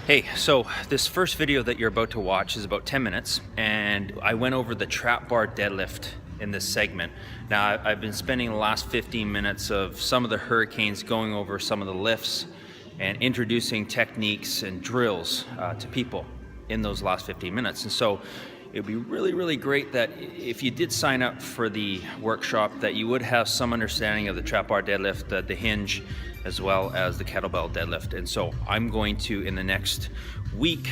Hey, so this first video that you're about to watch is about 10 minutes, and I went over the trap bar deadlift in this segment. Now, I've been spending the last 15 minutes of some of the hurricanes going over some of the lifts and introducing techniques and drills to people in those last 15 minutes. And so it would be really great that if you did sign up for the workshop, that you would have some understanding of the trap bar deadlift, the hinge, as well as the kettlebell deadlift. And so I'm going to, in the next week,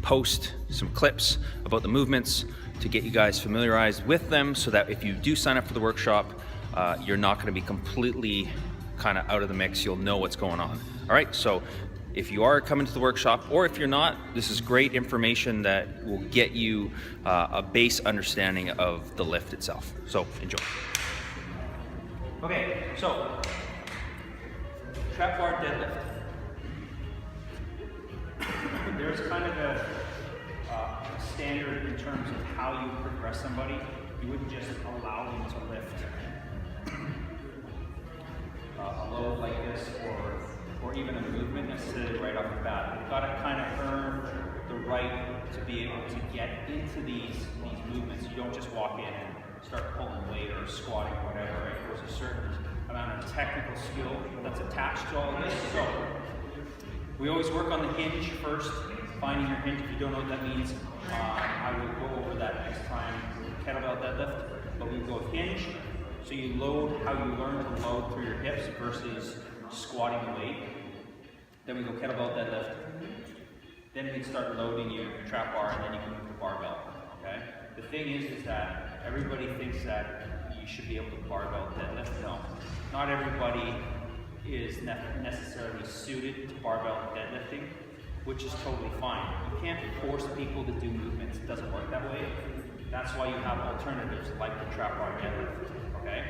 post some clips about the movements to get you guys familiarized with them, so that if you do sign up for the workshop, you're not going to be completely kind of out of the mix. You'll know what's going on. All right, so if you are coming to the workshop, or if you're not, this is great information that will get you a base understanding of the lift itself. So enjoy. Okay, so trap bar deadlift. There's kind of a standard in terms of how you progress somebody. You wouldn't just allow them to lift a load like this, or even a movement necessarily right off the bat. You've got to kind of earn the right to be able to get into these movements. You don't just walk in and start pulling weight or squatting or whatever, right? There's a certain amount of technical skill that's attached to all of this. So we always work on the hinge first, finding your hinge. If you don't know what that means, I will go over that next time with kettlebell deadlift. But we go hinge, so you load how you learn to load through your hips versus squatting the weight. Then we go kettlebell deadlift. Then we start loading your trap bar, and then you can move the barbell. Okay. The thing is that everybody thinks that you should be able to barbell deadlift. No, not everybody is necessarily suited to barbell deadlifting, which is totally fine. You can't force people to do movements. It doesn't work that way. That's why you have alternatives like the trap bar deadlift. Okay,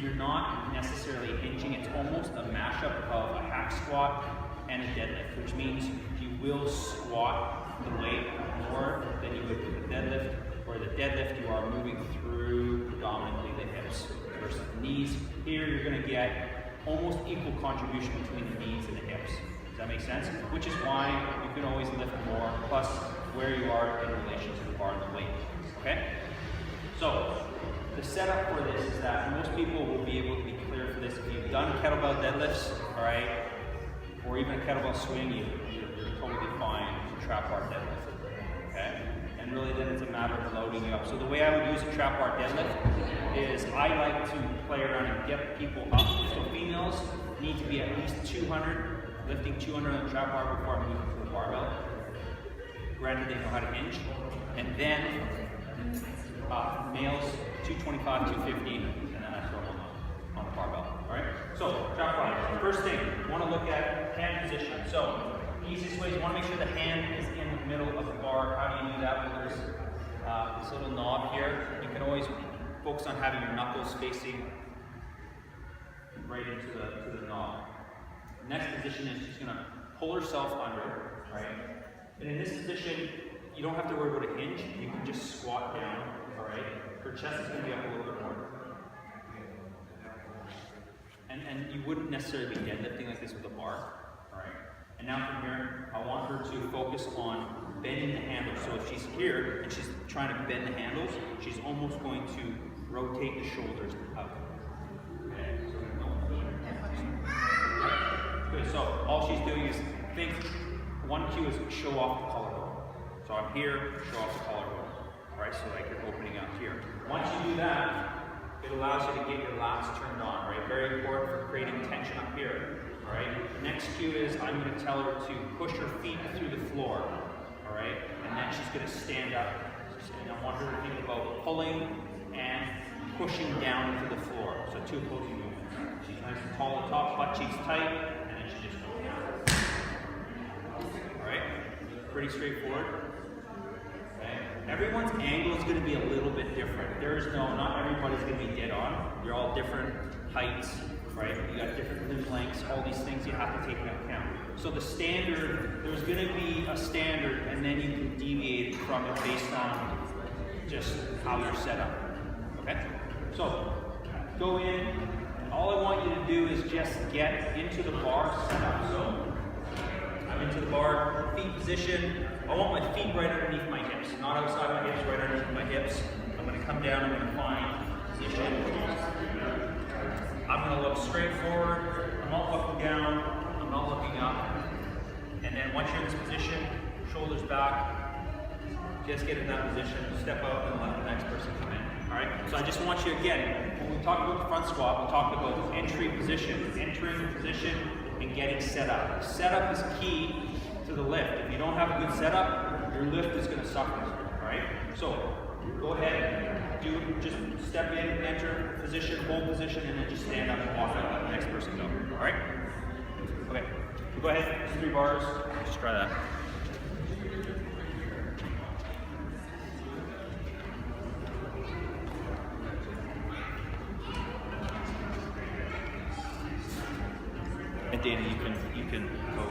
you're not necessarily hinging. It's almost a mashup of a hack squat and a deadlift, which means you will squat the weight more than you would with the deadlift. For the deadlift, you are moving through predominantly the hips versus the knees. Here, you're going to get almost equal contribution between the knees and the hips. Does that make sense? Which is why you can always lift more, plus where you are in relation to the bar and the weight. Okay? So, the setup for this is that most people will be able to be clear for this. If you've done kettlebell deadlifts, all right, or even a kettlebell swing, you're totally fine to trap bar deadlift. Okay? And really then it's a matter of loading you up. So the way I would use a trap bar deadlift is I like to play around and get people up. So females need to be at least 200, lifting 200 on the trap bar before I move to the barbell. Granted, they know how to hinge. And then males, 225, 250, and then I throw them on the barbell. All right? So trap bar. First thing, you want to look at hand position. So easiest way is you want to make sure the hand is in the middle of the bar. How do you do that? Well, there's this little knob here. You can always focus on having your knuckles facing right into the knob. The next position is she's going to pull herself under, right? And in this position, you don't have to worry about a hinge. You can just squat down, all right? Her chest is going to be up a little bit more. And you wouldn't necessarily be deadlifting like this with a bar, all right? And now from here, I want her to focus on bending the handles. So if she's here and she's trying to bend the handles, she's almost going to rotate the shoulders out. Okay, good, so all she's doing is think, one cue is show off the collarbone. So I'm here, show off the collarbone. All right, so like you're opening up here. Once you do that, it allows you to get your lats turned on, right? Very important for creating tension up here. All right. Next cue is I'm going to tell her to push her feet through the floor. All right. And then she's going to stand up. And I want her to think about pulling and pushing down into the floor. So two opposing movements. She's nice and tall at the top, butt cheeks tight, and then she just goes down. All right. Pretty straightforward. Okay. Everyone's angle is going to be a little bit different. Not everybody's going to be dead on. You're all different heights. Right? You got different limb lengths, all these things you have to take into account. So the standard, there's going to be a standard, and then you can deviate from it based on just how you're set up. Okay? So go in, and all I want you to do is just get into the bar setup. So I'm into the bar. position. I want my feet right underneath my hips, not outside my hips, right underneath my hips. I'm going to come down, I'm going to find position. I'm going to look straight forward. I'm not looking down, I'm not looking up. And then once you're in this position, shoulders back, just get in that position, step out and let the next person come in. All right, so I just want you, again, when we talked about the front squat, we talked about entry position, entering the position and getting set up. Setup is key to the lift. If you don't have a good setup, your lift is going to suffer. All right, so go ahead, just step in, enter position, hold position, and then just stand up and walk out, let the next person go. All right, okay, so go ahead, 3 bars, just try that. And Dana, you can go.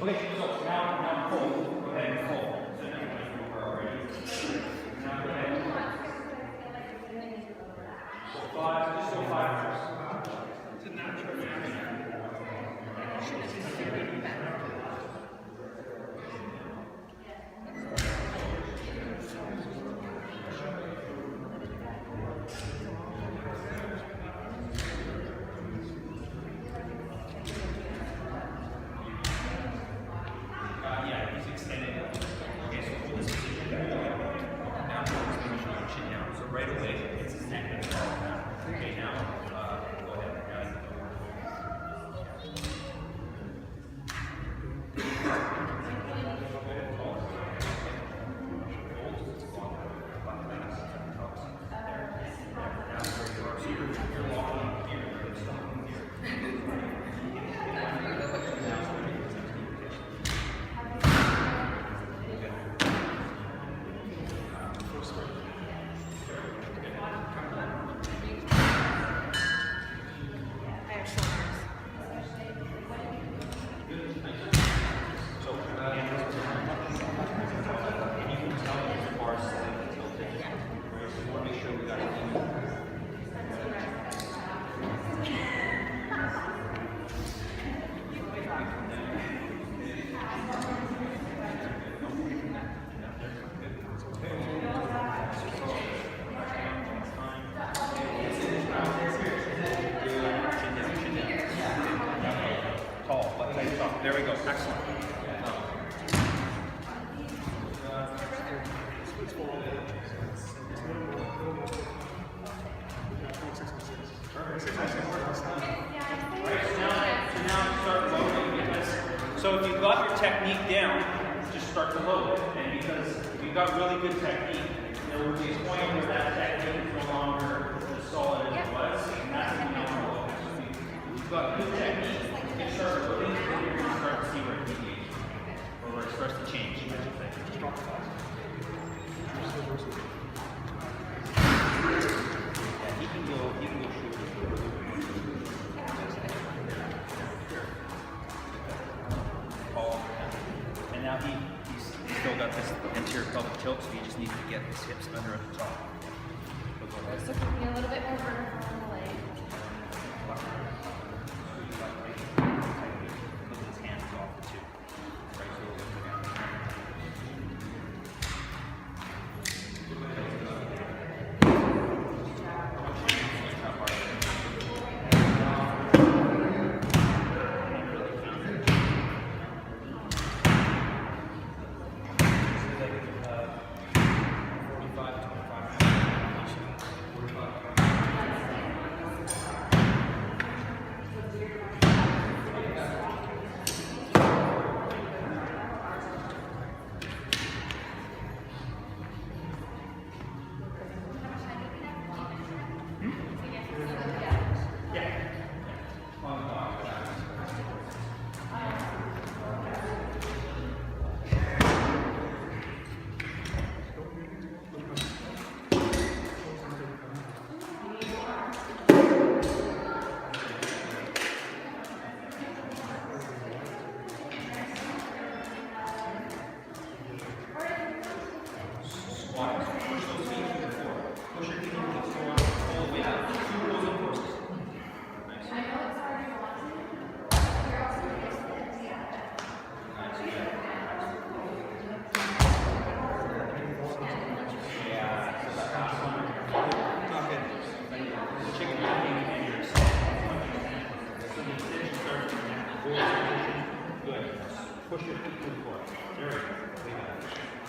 Okay, so now pull. Go ahead and pull. So now we're already. Now go ahead. So 5, just go 5 first. It's a natural reaction. Right away, it's his neck that's falling down. Okay, now, go ahead, guys. There we go. Excellent. So if you've got your technique down, just start to load it. And because if you've got really good technique, there will be a point where that technique is no longer as solid as it was, and that's when you want to load it. So if you've got good technique, you can start loading, and you're going to start to see where it deviates, or where it starts to change, I should say. Yeah, he can go shoot. And now he's still got this anterior pelvic tilt, so he just needs to get his hips under at the top. So put me a little bit more vertical on the leg. Look at his hands off the tube. Right, so we'll look down. push your feet to the floor. There we go.